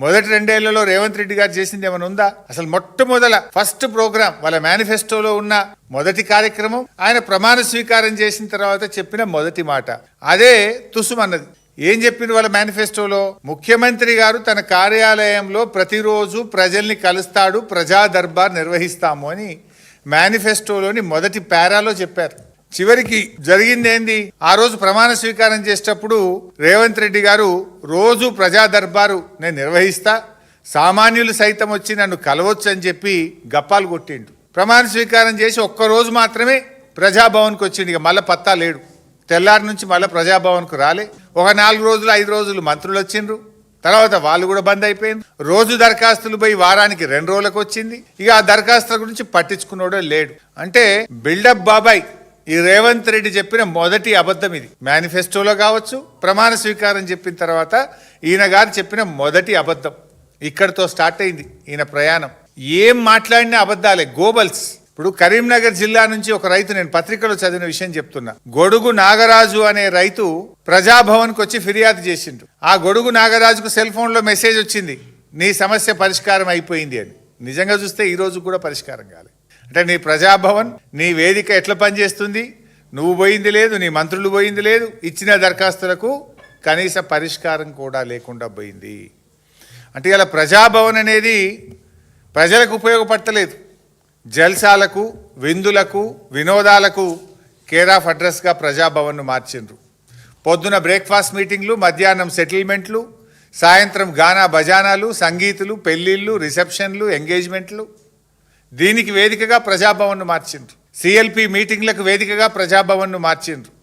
మొదటి 2 ఏళ్లలో రేవంత్ రెడ్డి గారు చేసింది ఏమైనా ఉందా? అసలు మొట్టమొదల ఫస్ట్ ప్రోగ్రామ్ వాళ్ళ మేనిఫెస్టోలో ఉన్న మొదటి కార్యక్రమం, ఆయన ప్రమాణ స్వీకారం చేసిన తర్వాత చెప్పిన మొదటి మాట అదే తుసుమన్నది. ఏం చెప్పింది వాళ్ళ మేనిఫెస్టోలో? ముఖ్యమంత్రి గారు తన కార్యాలయంలో ప్రతిరోజు ప్రజల్ని కలుస్తాడు, ప్రజా దర్బార్ నిర్వహిస్తాము అని మేనిఫెస్టోలోని మొదటి పారాలో చెప్పారు. చివరికి జరిగింది ఏంది? ఆ రోజు ప్రమాణ స్వీకారం చేసేటప్పుడు రేవంత్ రెడ్డి గారు రోజు ప్రజా దర్బారు నేను నిర్వహిస్తా, సామాన్యులు సైతం వచ్చి నన్ను కలవచ్చు అని చెప్పి గప్పాలు కొట్టిండు. ప్రమాణ స్వీకారం చేసి ఒక్కరోజు మాత్రమే ప్రజాభవన్కి వచ్చిండు. ఇక మళ్ళీ పత్తా లేడు. తెల్లారి నుంచి మళ్ళీ ప్రజాభవన్కు రాలే. ఒక 4 రోజులు 5 రోజులు మంత్రులు వచ్చిండ్రు, తర్వాత వాళ్ళు కూడా బంద్ అయిపోయింది. రోజు దరఖాస్తులు పోయి వారానికి 2 రోజులకు వచ్చింది. ఇక ఆ దరఖాస్తుల గురించి పట్టించుకున్నాడో లేడు. అంటే బిల్డప్ బాబాయ్ ఈ రేవంత్ రెడ్డి చెప్పిన మొదటి అబద్ధం ఇది. మేనిఫెస్టోలో కావచ్చు, ప్రమాణ స్వీకారం చెప్పిన తర్వాత ఈయన గారు చెప్పిన మొదటి అబద్ధం. ఇక్కడితో స్టార్ట్ అయింది ఈయన ప్రయాణం. ఏం మాట్లాడినా అబద్ధాలే, గోబల్స్. ఇప్పుడు కరీంనగర్ జిల్లా నుంచి ఒక రైతు, నేను పత్రికలో చదివిన విషయం చెప్తున్నా. గొడుగు నాగరాజు అనే రైతు ప్రజాభవన్కి వచ్చి ఫిర్యాదు చేసిండు. ఆ గొడుగు నాగరాజుకు సెల్ ఫోన్లో మెసేజ్ వచ్చింది, నీ సమస్య పరిష్కారం అయిపోయింది అని. నిజంగా చూస్తే ఈ రోజు కూడా పరిష్కారం కాలేదు. అంటే నీ ప్రజాభవన్, నీ వేదిక ఎట్లా పనిచేస్తుంది? నువ్వు పోయింది లేదు, నీ మంత్రులు పోయింది లేదు, ఇచ్చిన దరఖాస్తులకు కనీస పరిష్కారం కూడా లేకుండా పోయింది. అంటే ఇలా ప్రజాభవన్ అనేది ప్రజలకు ఉపయోగపడతలేదు. జల్సాలకు, విందులకు, వినోదాలకు కేర్ ఆఫ్ అడ్రస్గా ప్రజాభవన్ను మార్చిండ్రు. పొద్దున బ్రేక్ఫాస్ట్ మీటింగ్లు, మధ్యాహ్నం సెటిల్మెంట్లు, సాయంత్రం గానా బజానాలు, సంగీతులు, పెళ్లిళ్ళు, రిసెప్షన్లు, ఎంగేజ్మెంట్లు. దీనికి వేదికగా ప్రజాభవన్ను మార్చిండ్రు. సిఎల్పి మీటింగ్లకు వేదికగా ప్రజాభవన్ను మార్చిండ్రు.